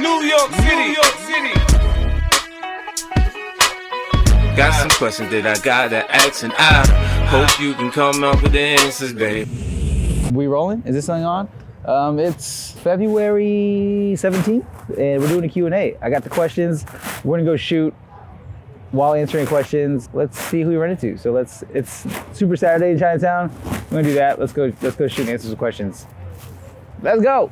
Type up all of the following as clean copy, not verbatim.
New York City. Got some questions that I gotta ask, and I hope you can come up with the answers, babe. We rolling? Is this thing on? It's February 17th, and we're doing a Q&A. I got the questions. We're gonna go shoot while answering questions. Let's see who we run into. So it's Super Saturday in Chinatown. We're gonna do that. Let's go shoot and answer some questions. Let's go.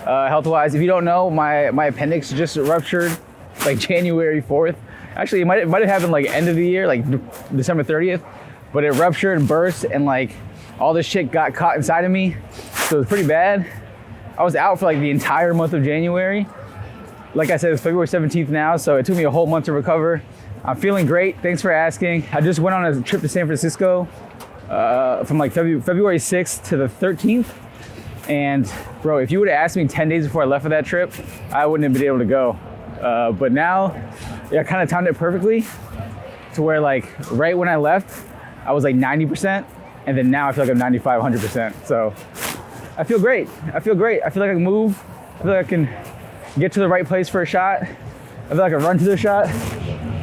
Health-wise, if you don't know, my appendix just ruptured like January 4th. Actually, it might have happened like end of the year, like December 30th, but it ruptured and burst, and like all this shit got caught inside of me. So it was pretty bad. I was out for like the entire month of January. Like I said, it's February 17th now, so it took me a whole month to recover. I'm feeling great, thanks for asking. I just went on a trip to San Francisco from like February 6th to the 13th. And bro, if you would have asked me 10 days before I left for that trip, I wouldn't have been able to go. But now, yeah, I kind of timed it perfectly to where like right when I left, I was like 90%. And then now I feel like I'm 95, 100%. So I feel great. I feel like I can move. I feel like I can get to the right place for a shot. I feel like I run to the shot,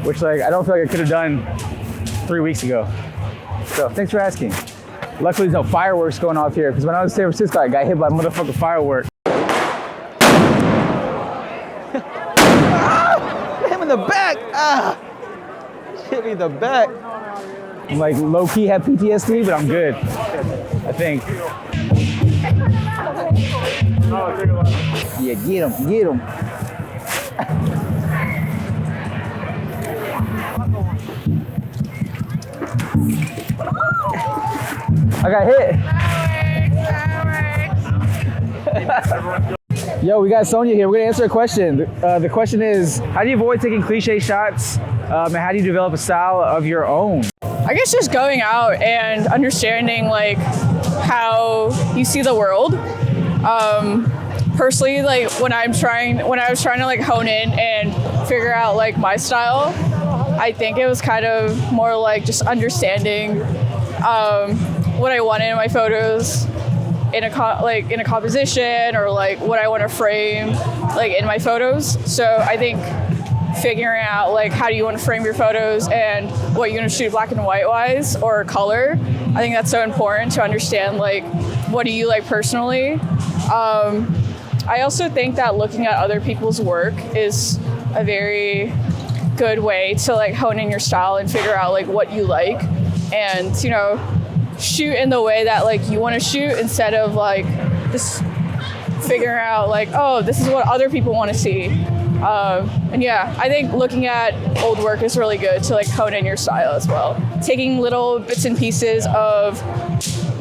which like I don't feel like I could have done 3 weeks ago. So thanks for asking. Luckily there's no fireworks going off here, because when I was in San Francisco, I got hit by a motherfucking firework. Hit me in the back! Hit me in the back. I'm like low-key have PTSD, but I'm good, I think. Yeah, get him. I got hit. Yo, we got Sonia here. We're gonna answer a question. The question is, how do you avoid taking cliche shots? And how do you develop a style of your own? I guess just going out and understanding like how you see the world. Personally, like when I was trying to like hone in and figure out like my style, I think it was kind of more like just understanding what I wanted in my photos in a composition, or like what I want to frame like in my photos. So I think figuring out like how do you want to frame your photos and what you're going to shoot black and white wise or color, I think that's so important to understand like what do you like personally. I also think that looking at other people's work is a very good way to like hone in your style and figure out like what you like, and you know, shoot in the way that like you want to shoot instead of like just figuring out like, oh, this is what other people want to see. And yeah, I think looking at old work is really good to like hone in your style as well. Taking little bits and pieces of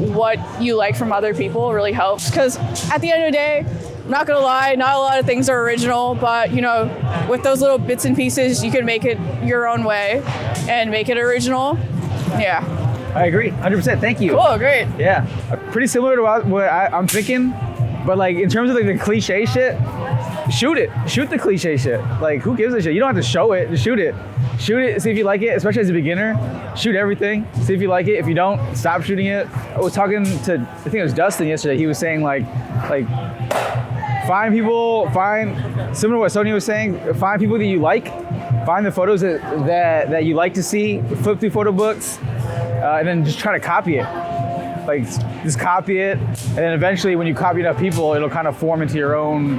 what you like from other people really helps, because at the end of the day, I'm not gonna lie, not a lot of things are original, but you know, with those little bits and pieces, you can make it your own way and make it original. Yeah. I agree, 100%. Thank you. Cool, great. Yeah, pretty similar to what I'm thinking, but like in terms of like the cliche shit, shoot it. Shoot the cliche shit. Like, who gives a shit? You don't have to show it, just shoot it. Shoot it, see if you like it, especially as a beginner. Shoot everything, see if you like it. If you don't, stop shooting it. I was talking to, I think it was Dustin yesterday. He was saying like similar to what Sonia was saying, find people that you like, find the photos that you like to see, flip through photo books, and then just try to copy it. Like, just copy it, and then eventually when you copy enough people, it'll kind of form into your own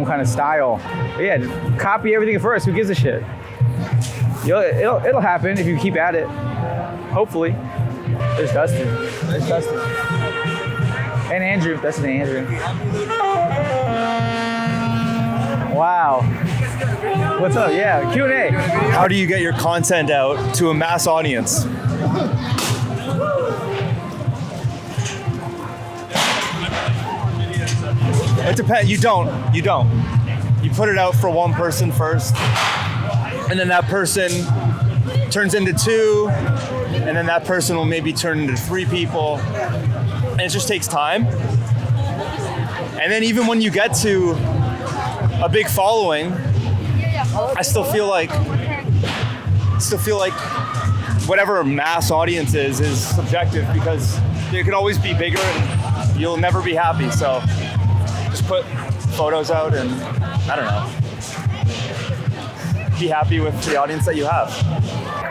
kind of style. But yeah, just copy everything at first. Who gives a shit? It'll happen if you keep at it. Hopefully. There's Dustin. And Andrew. Dustin and Andrew. Wow. What's up? Yeah, Q&A. How do you get your content out to a mass audience? It depends. You don't. You put it out for one person first, and then that person turns into two, and then that person will maybe turn into 3 people, and it just takes time. And then even when you get to a big following, I still feel like whatever mass audience is subjective, because it could always be bigger and you'll never be happy. So Just put photos out and, I don't know, be happy with the audience that you have.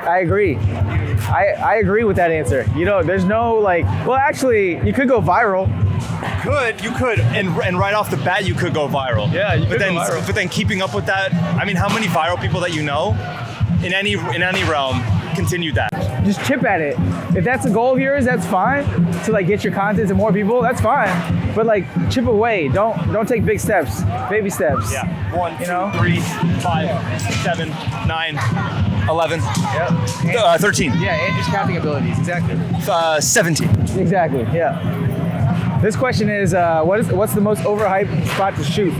I agree. I agree with that answer. You know, there's no like, well, actually, you could go viral. You could, and right off the bat, you could go viral. Yeah, you could but then, go viral. But then keeping up with that, I mean, how many viral people that you know in any realm continue that? Just chip at it. If that's a goal of yours, that's fine. To like get your content to more people, that's fine. But like chip away. Don't take big steps. Baby steps. Yeah. 1, 2, You know? 3, 5, 7, 9, 11, Yep. 13. Yeah, and just counting abilities. Exactly. 17. Exactly. Yeah. This question is, what's the most overhyped spot to shoot?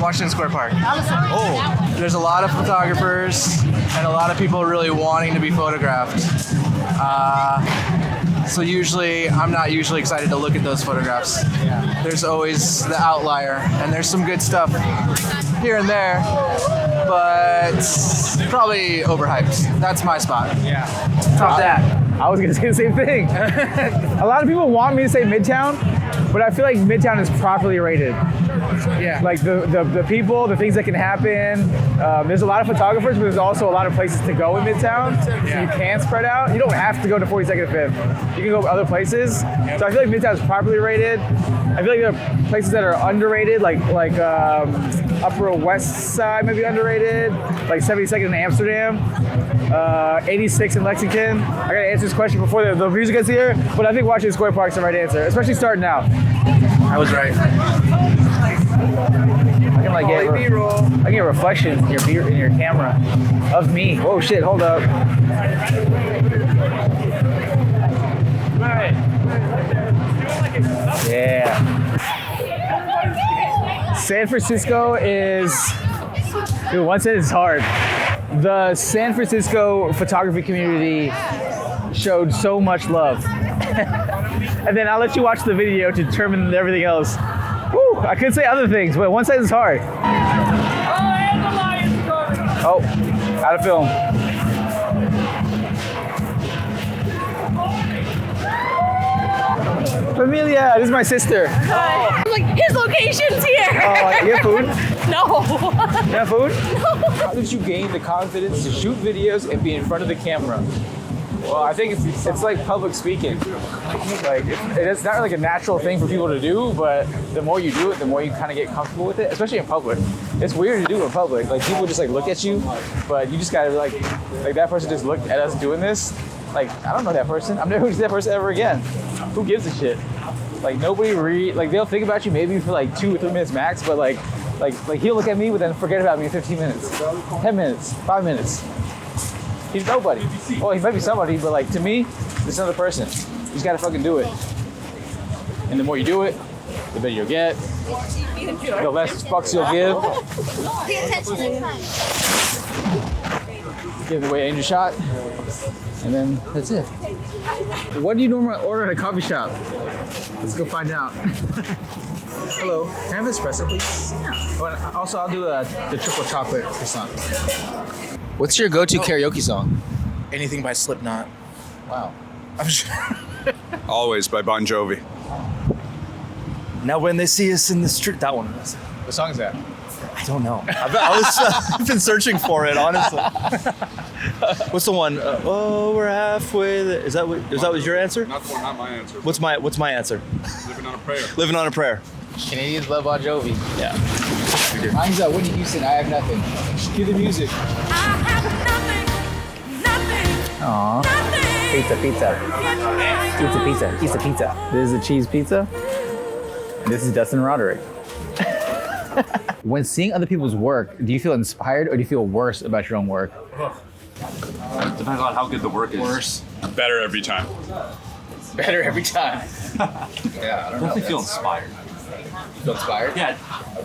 Washington Square Park. Oh, there's a lot of photographers and a lot of people really wanting to be photographed. So usually, I'm not usually excited to look at those photographs. There's always the outlier, and there's some good stuff here and there, but probably overhyped. That's my spot. Yeah. Top that. I was gonna say the same thing. A lot of people want me to say Midtown, but I feel like Midtown is properly rated. Yeah. Like the people, the things that can happen. There's a lot of photographers, but there's also a lot of places to go in Midtown. So you can spread out. You don't have to go to 42nd and 5th. You can go other places. So I feel like Midtown is properly rated. I feel like there are places that are underrated, like Upper West Side maybe underrated, like 72nd in Amsterdam, 86 in Lexington. I gotta answer this question before the music gets here, but I think Washington Square Park's the right answer, especially starting out. I was right. I can like get a reflection in your camera of me. Whoa, shit! Hold up. Yeah. San Francisco is, dude, one sentence is hard. The San Francisco photography community showed so much love. And then I'll let you watch the video to determine everything else. Woo, I could say other things, but one sentence is hard. Oh, out of film. Familia, this is my sister. I'm like, his location's here. Oh, you have food? No. You have food? How did you gain the confidence to shoot videos and be in front of the camera? Well, I think it's like public speaking. Like it's not like a natural thing for people to do, but the more you do it, the more you kind of get comfortable with it, especially in public. It's weird to do in public. Like people just like look at you, but you just gotta like that person just looked at us doing this. Like I don't know that person. I'm never gonna see that person ever again. Who gives a shit? Like nobody like they'll think about you maybe for like 2 or 3 minutes max, but like he'll look at me but then forget about me in 15 minutes, 10 minutes, 5 minutes. He's nobody. Well, he might be somebody, but like to me, this another person. You just gotta fucking do it. And the more you do it, the better you'll get. The less fucks you'll give. Pay attention next time. Give away in your shot. And then that's it. What do you normally order at a coffee shop? Let's go find out. Hello, can I have espresso, please? Oh, also, I'll do the triple chocolate croissant. What's your go-to karaoke song? Anything by Slipknot. Wow. I'm sure. Always by Bon Jovi. Now when they see us in the street, that one. What song is that? I don't know. I've been searching for it, honestly. What's the one? Oh, we're halfway there. Is that what your answer? Not my answer. What's my answer? Living on a prayer. Living on a prayer. Canadians love Bon Jovi. Yeah. Mine's Whitney Houston, I Have Nothing. Cue the music. I have nothing. Aww. Pizza. This is a cheese pizza. This is Dustin Roderick. When seeing other people's work, do you feel inspired or do you feel worse about your own work? Depends on how good the work is. Worse. Better every time. Better every time. Yeah, I don't Definitely feel inspired. Feel inspired? Yeah,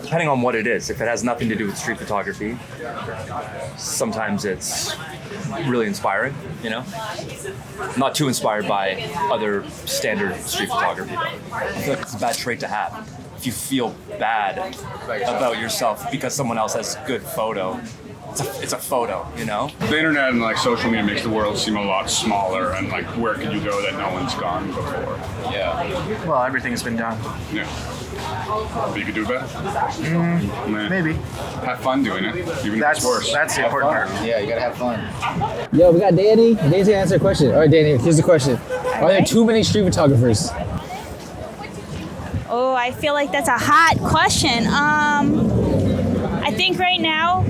depending on what it is. If it has nothing to do with street photography, sometimes it's really inspiring, you know? Not too inspired by other standard street photography, though. I feel like it's a bad trait to have. If you feel bad about yourself because someone else has good photo, it's a photo, you know? The internet and like social media makes the world seem a lot smaller, and like where could you go that no one's gone before? Yeah. Well, everything's been done. Yeah. But you could do better. Maybe. Have fun doing it, even if it's worse. That's the important part. Yeah, you gotta have fun. Yo, we got Dani. Dani's gonna answer a question. All right, Dani, here's the question. Are there too many street photographers? Oh, I feel like that's a hot question. I think right now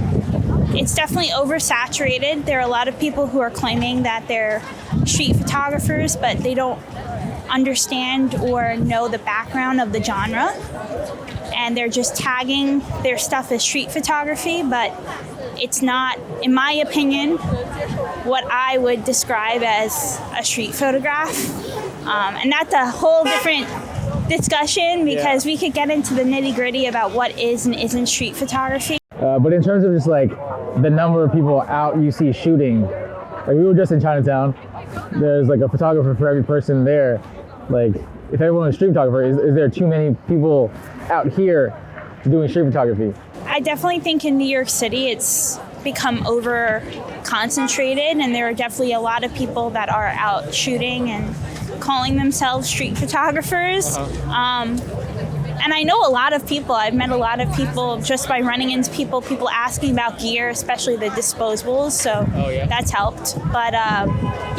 it's definitely oversaturated. There are a lot of people who are claiming that they're street photographers, but they don't understand or know the background of the genre. And they're just tagging their stuff as street photography, but it's not, in my opinion, what I would describe as a street photograph. And that's a whole different discussion because we could get into the nitty-gritty about what is and isn't street photography. But in terms of just like the number of people out you see shooting, like we were just in Chinatown, there's like a photographer for every person there. Like if everyone was a street photographer, is there too many people out here doing street photography? I definitely think in New York City it's become over concentrated, and there are definitely a lot of people that are out shooting and calling themselves street photographers. And I know a lot of people, I've met a lot of people just by running into people asking about gear, especially the disposables, so that's helped. But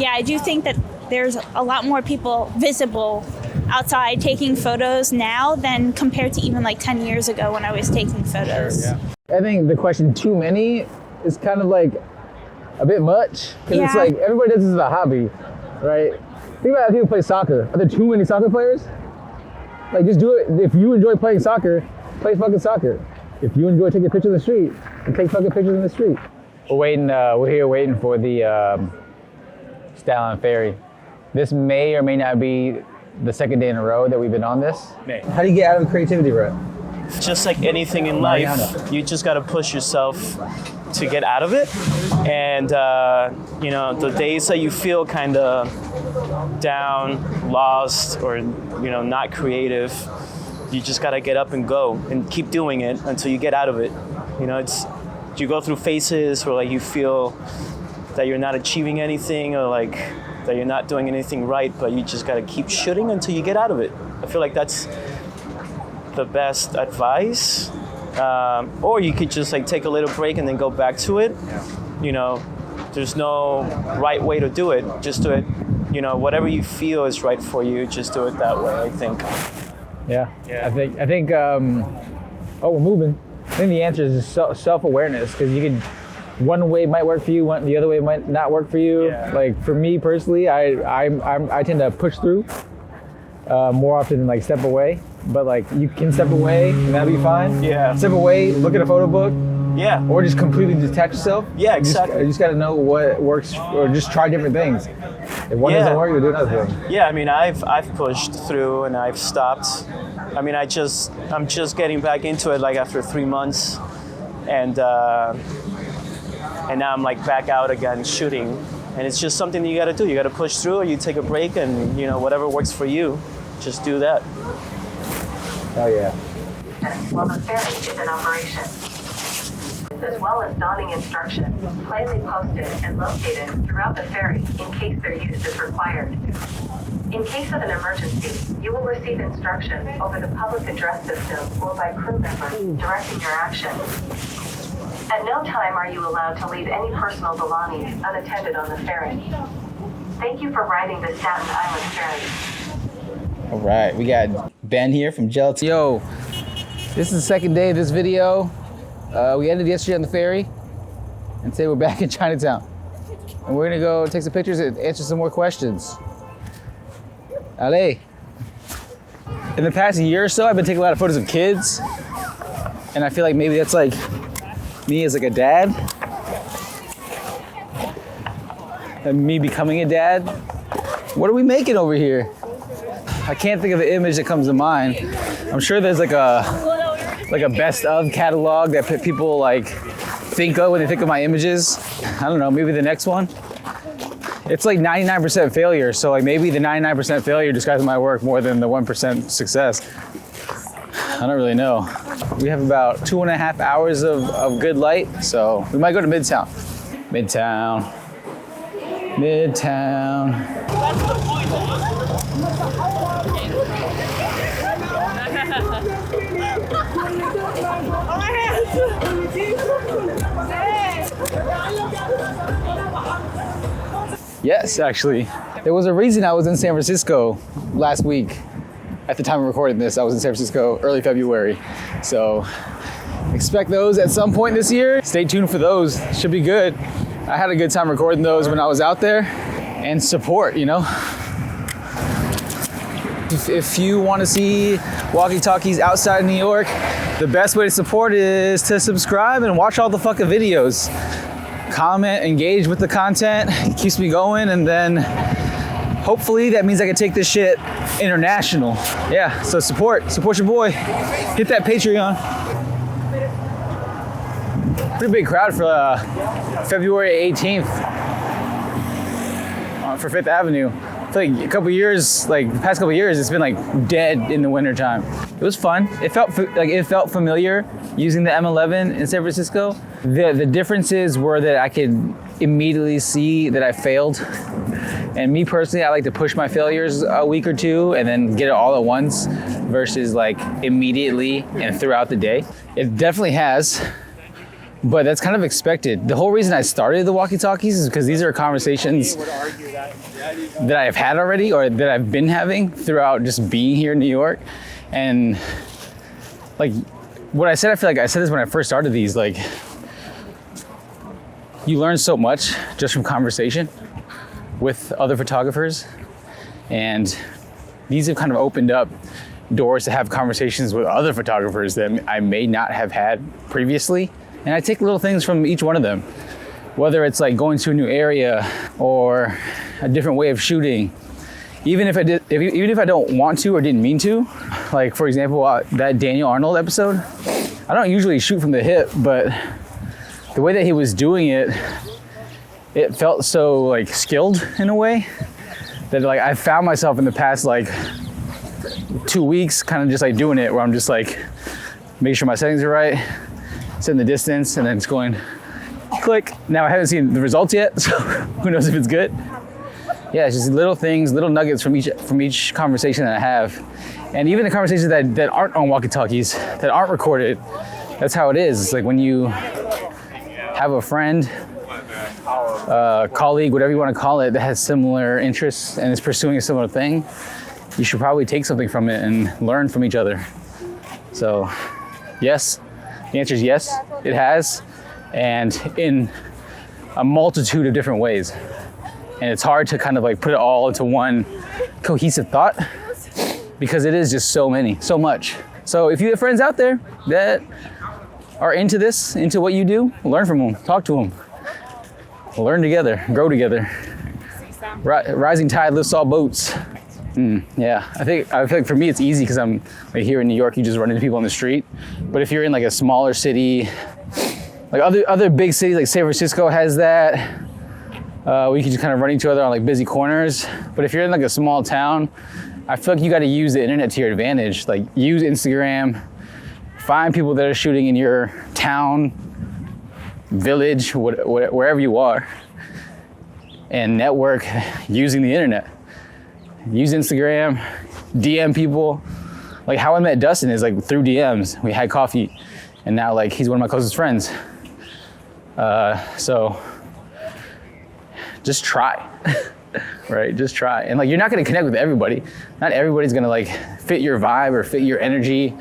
yeah, I do think that there's a lot more people visible outside taking photos now than compared to even like 10 years ago when I was taking photos. Sure, yeah. I think the question too many is kind of like a bit much, because it's like everybody does this as a hobby, right? Think about how people play soccer. Are there too many soccer players? Like, just do it. If you enjoy playing soccer, play fucking soccer. If you enjoy taking pictures in the street, then take fucking pictures in the street. We're here waiting for the Stalin Ferry. This may or may not be the second day in a row that we've been on this. How do you get out of the creativity rut? Just like anything in life, Mariano. you just got to push yourself to get out of it. And, you know, the days that you feel kind of down, lost, or, you know, not creative, you just got to get up and go and keep doing it until you get out of it. You know, you go through phases where like you feel that you're not achieving anything, or like that you're not doing anything right, but you just got to keep shooting until you get out of it. I feel like that's the best advice. Or you could just like take a little break and then go back to it. You know, there's no right way to do it. Just do it, you know, whatever you feel is right for you, just do it that way, I think. Yeah. I think we're moving. I think the answer is self-awareness, because you can, one way might work for you, the other way might not work for you. Yeah. Like for me personally, I tend to push through more often than like step away. But like you can step away and that'll be fine. Yeah. Step away, look at a photo book. Yeah. Or just completely detach yourself. Yeah, exactly. You just got to know what works, or just try different things. If one doesn't work, you do another thing. Yeah, I mean, I've pushed through and I've stopped. I mean, I'm just getting back into it like after 3 months, and now I'm like back out again shooting, and it's just something that you got to do. You got to push through, or you take a break, and you know, whatever works for you, just do that. Oh yeah. While the ferry is in operation, as well as donning instructions plainly posted and located throughout the ferry in case their use is required. In case of an emergency, you will receive instructions over the public address system or by crew members directing your actions. At no time are you allowed to leave any personal belongings unattended on the ferry. Thank you for riding the Staten Island Ferry. All right, we got Ben here from Gelatin. Yo, this is the second day of this video. We ended yesterday on the ferry, and today we're back in Chinatown. And we're gonna go take some pictures and answer some more questions. Allez. In the past year or so, I've been taking a lot of photos of kids, and I feel like maybe that's like me as like a dad, and me becoming a dad. What are we making over here? I can't think of the image that comes to mind. I'm sure there's like a best of catalog that people like think of when they think of my images. I don't know, maybe the next one. It's like 99% failure, so like maybe the 99% failure describes my work more than the 1% success. I don't really know. We have about 2.5 hours of good light, so we might go to Midtown. Midtown. Yes, actually. There was a reason I was in San Francisco last week. At the time of recording this, I was in San Francisco early February. So expect those at some point this year. Stay tuned for those. Should be good. I had a good time recording those when I was out there. And support, you know? If you want to see Walkie Talkies outside of New York, the best way to support is to subscribe and watch all the fucking videos. Comment, engage with the content, it keeps me going, and then hopefully that means I can take this shit international. Yeah, so support your boy. Hit that Patreon. Pretty big crowd for February 18th for 5th Avenue. I feel like the past couple years, it's been like dead in the wintertime. It was fun. It felt familiar using the M11 in San Francisco. The differences were that I could immediately see that I failed. And me personally, I like to push my failures a week or two and then get it all at once versus like immediately and throughout the day. It definitely has, but that's kind of expected. The whole reason I started the Walkie Talkies is because these are conversations that I've had already or that I've been having throughout just being here in New York. And like what I said, I feel like I said this when I first started these, like you learn so much just from conversation with other photographers. And these have kind of opened up doors to have conversations with other photographers that I may not have had previously. And I take little things from each one of them, whether it's like going to a new area or a different way of shooting. Even if I don't want to or didn't mean to, like for example, that Daniel Arnold episode, I don't usually shoot from the hip, but the way that he was doing it, it felt so like skilled in a way that like I found myself in the past like 2 weeks kind of just like doing it where I'm just like making sure my settings are right, setting the distance, and then it's going click. Now I haven't seen the results yet, so who knows if it's good. Yeah, it's just little things, little nuggets from each conversation that I have. And even the conversations that aren't on Walkie Talkies, that aren't recorded, that's how it is. It's like when you have a friend, colleague, whatever you want to call it, that has similar interests and is pursuing a similar thing, you should probably take something from it and learn from each other. So, yes, the answer is yes, it has, and in a multitude of different ways. And it's hard to kind of like put it all into one cohesive thought because it is just so much. So if you have friends out there that are into this, into what you do, learn from them, talk to them. Learn together, grow together. Rising tide lifts all boats. Yeah, I feel like for me it's easy because I'm like here in New York, you just run into people on the street. But if you're in like a smaller city, like other big cities like San Francisco has that, we can just kind of run into each other on like busy corners. But if you're in like a small town, I feel like you got to use the internet to your advantage. Like use Instagram, find people that are shooting in your town, village, wherever you are, and network using the internet. Use Instagram, DM people. Like how I met Dustin is like through DMs. We had coffee, and now like he's one of my closest friends. So just try, right? Just try. And like you're not gonna connect with everybody. Not everybody's gonna like fit your vibe or fit your energy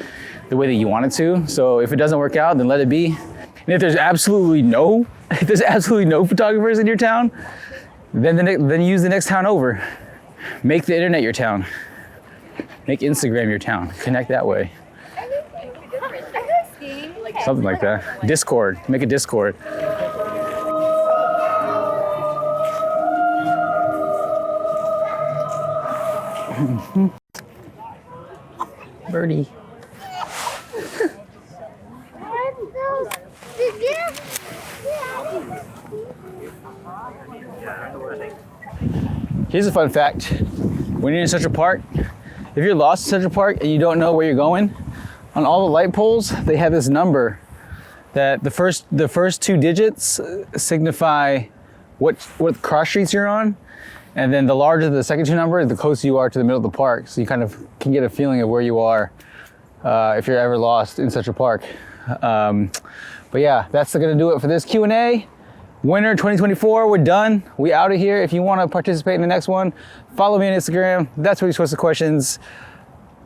the way that you want it to. So if it doesn't work out, then let it be. And if there's absolutely no photographers in your town, then use the next town over. Make the internet your town. Make Instagram your town. Connect that way. Something like that. Discord. Make a Discord. Birdie. Here's a fun fact. When you're in Central Park, if you're lost in Central Park and you don't know where you're going, on all the light poles, they have this number that the first 2 digits signify what cross streets you're on, and then the larger the second 2 number, the closer you are to the middle of the park. So you kind of can get a feeling of where you are if you're ever lost in Central Park. But yeah, that's gonna do it for this Q&A. Winter 2024, we're done. We out of here. If you want to participate in the next one, follow me on Instagram. That's where you post the questions.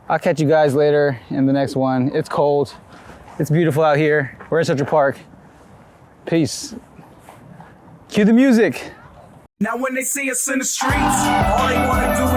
I'll catch you guys later in the next one. It's cold. It's beautiful out here. We're in Central Park. Peace. Cue the music. Now when they see us in the streets, all they wanna do